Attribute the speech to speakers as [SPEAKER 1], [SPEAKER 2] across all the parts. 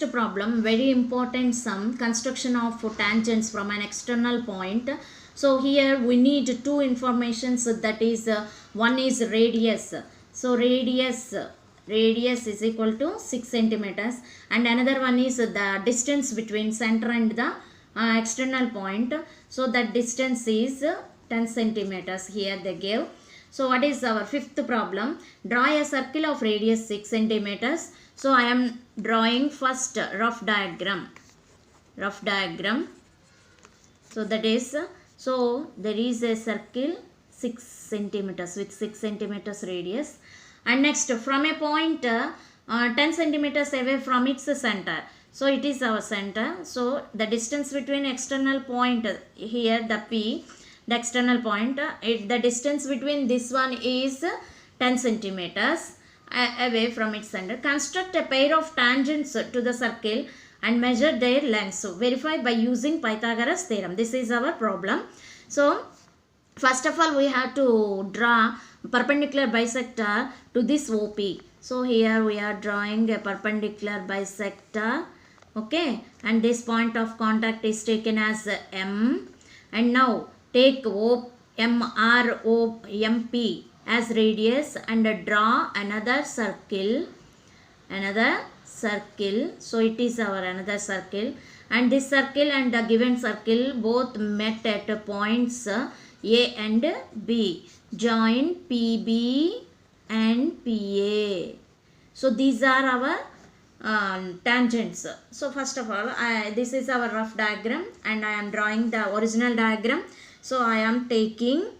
[SPEAKER 1] next problem, very important sum, construction of tangents from an external point. So here we need two informations, that is one is radius. So radius is equal to 6 centimeters, and another one is the distance between center and the external point. So that distance is 10 centimeters here they gave. So what is our fifth problem? Draw a circle of radius 6 centimeters. So I am drawing first rough diagram. So that is, so there is a circle 6 centimeters with 6 centimeters radius, and next from a point 10 centimeters away from its center. So it is our center. So the distance between external point here, the P, the external point, the distance between this one is 10 centimeters away from its center. Construct a pair of tangents to the circle and measure their lengths. So verify by using Pythagoras theorem. This is our problem. So first of all we have to draw perpendicular bisector to this OP. So here we are drawing a perpendicular bisector, okay, and this point of contact is taken as M, and now take MP as radius and draw another circle. So it is our another circle, and this circle and the given circle both met at points A and B. Join PB and PA. So these are our tangents. So first of all, this is our rough diagram, and I am drawing the original diagram. So I am taking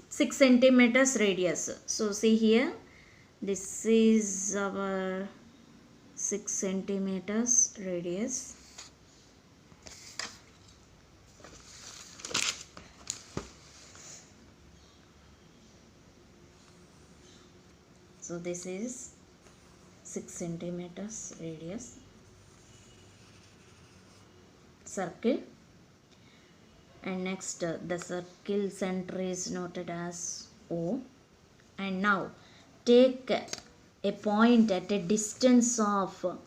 [SPEAKER 1] 6 centimeters radius. So see here, this is our 6 centimeters radius. So this is 6 centimeters radius circle, and next the circle center is noted as O. And now take a point at a distance of,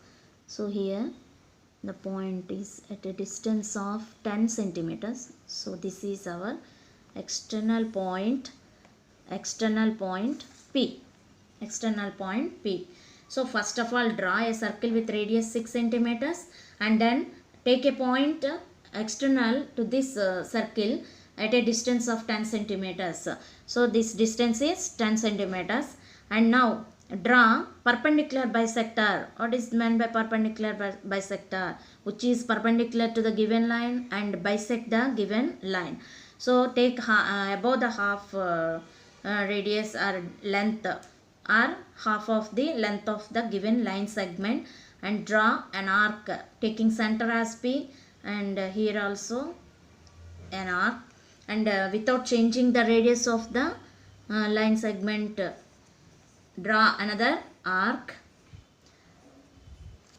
[SPEAKER 1] so here the point is at a distance of 10 centimeters. So this is our external point P. So first of all draw a circle with radius 6 centimeters, and then take a point external to this circle at a distance of 10 centimeters. So this distance is 10 centimeters, and now draw perpendicular bisector. What is meant by perpendicular bisector? Which is perpendicular to the given line and bisect the given line. So take above the half radius or length or half of the length of the given line segment, and draw an arc taking center as P, and here also an arc, and without changing the radius of the line segment, draw another arc.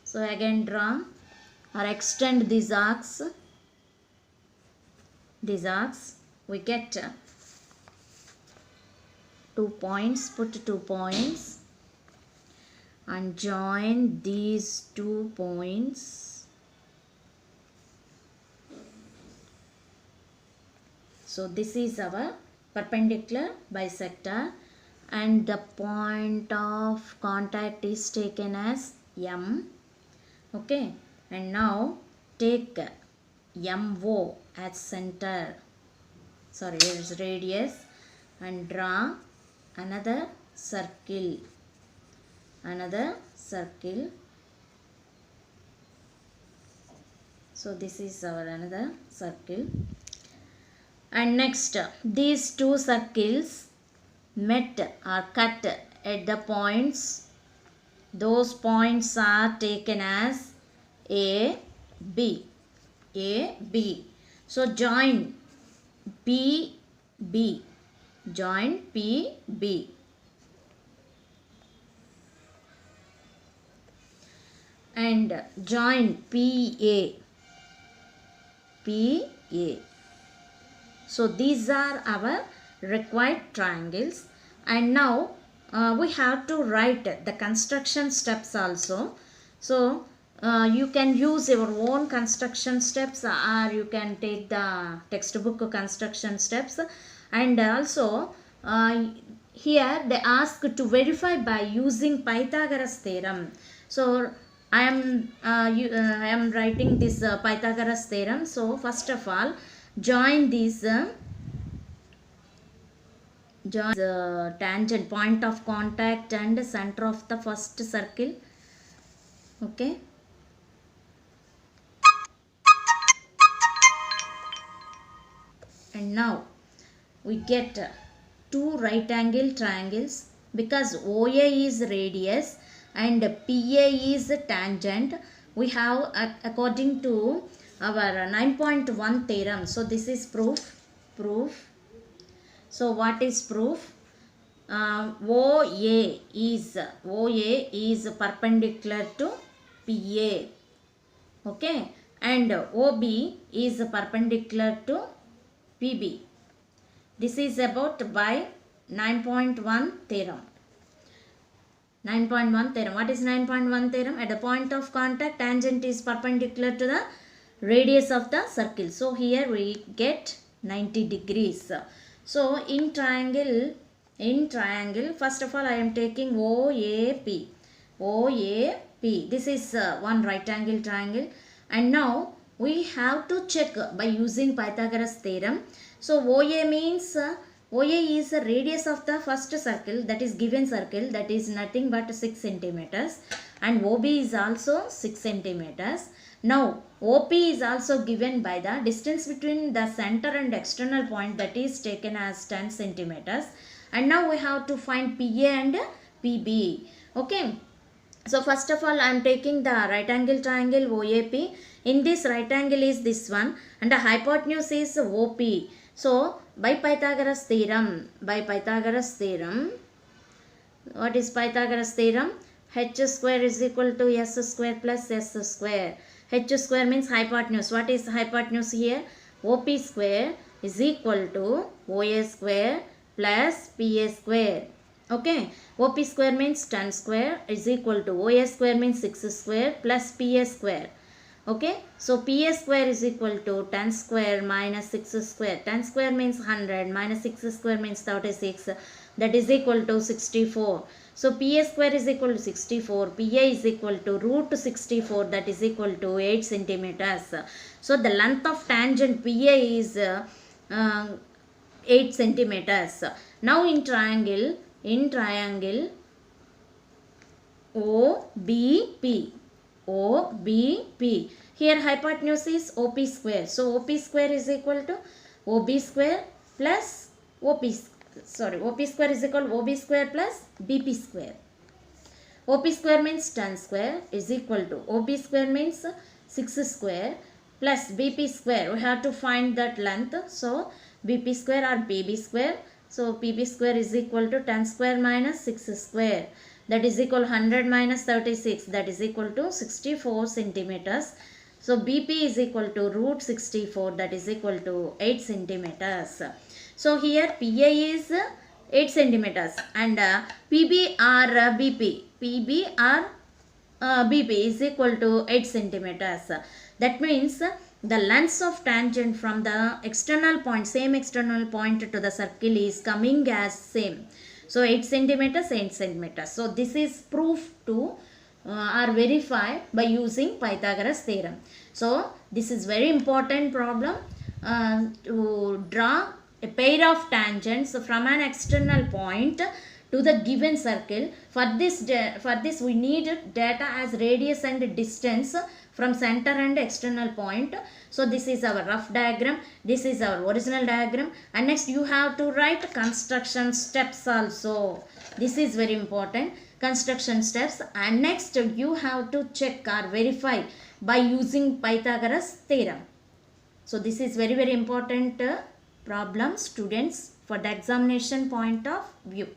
[SPEAKER 1] So again draw or extend these arcs. We get 2 points, put 2 points and join these 2 points. So this is our perpendicular bisector, and the point of contact is taken as M, okay, and now take MO as center, sorry, here's radius, and draw another circle. So this is our another circle, and next these two circles met or cut at the points. Those points are taken as A, B. So join PB. And join PA. So these are our required triangles, and now we have to write the construction steps also. So you can use your own construction steps, or you can take the textbook construction steps. And also here they ask to verify by using Pythagoras theorem. So I am writing this Pythagoras theorem. So first of all, join these tangent, point of contact and center of the first circle. Okay, and now we get two right angle triangles. Because OA is radius and PA is tangent, we have according to our 9.1 theorem. So this is proof. So what is proof? OA is perpendicular to PA, okay, and OB is perpendicular to PB. This is about by 9.1 theorem. 9.1 theorem. What is 9.1 theorem? At the point of contact, tangent is perpendicular to the radius of the circle. So here we get 90 degrees. So in triangle, first of all I am taking OAP. This is one right angle triangle, and now we have to check by using Pythagoras theorem. So OA means OA is the radius of the first circle, that is given circle, that is nothing but 6 centimeters, and OB is also 6 centimeters. Now OP is also given by the distance between the center and external point, that is taken as 10 centimeters. And now we have to find PA and PB. Okay, so first of all I am taking the right angle triangle OAP. In this right angle is this one, and the hypotenuse is OP. So by Pythagoras theorem, what is Pythagoras theorem? H square is equal to S square plus S square. H square means hypotenuse. What is hypotenuse here? OP square is equal to OA square plus PA square. Okay, OP square means 10 square is equal to OA square means 6 square plus PA square. Okay, so PA square is equal to 10 square minus 6 square. 10 square means 100 minus 6 square means 36. That is equal to 64. So PA square is equal to 64. PA is equal to root 64. That is equal to 8 centimeters. So the length of tangent PA is 8 centimeters. Now in triangle OBP. Here hypotenuse is OP square. So OP square is equal to OB square plus OP square is equal to OB square plus BP square. OP square means 10 square is equal to OB square means 6 square plus BP square. We have to find that length. So BP square or PB square. So PB square is equal to 10 square minus 6 square. That is equal 100 minus 36. That is equal to 64 centimeters. So BP is equal to root 64. That is equal to 8 centimeters. So here PA is 8 centimeters and PB or BP. PB or BP is equal to 8 centimeters. That means the length of tangent from the external point, same external point to the circle is coming as same. So 8 centimeters, 8 centimeters. So this is proof to or verify by using Pythagoras theorem. So this is very important problem to draw a pair of tangents from an external point to the given circle. For this we need data as radius and distance from center and external point. So this is our rough diagram, this is our original diagram, and next you have to write construction steps also. This is very important, construction steps, and next you have to check or verify by using Pythagoras theorem. So this is very important problem, students, for the examination point of view.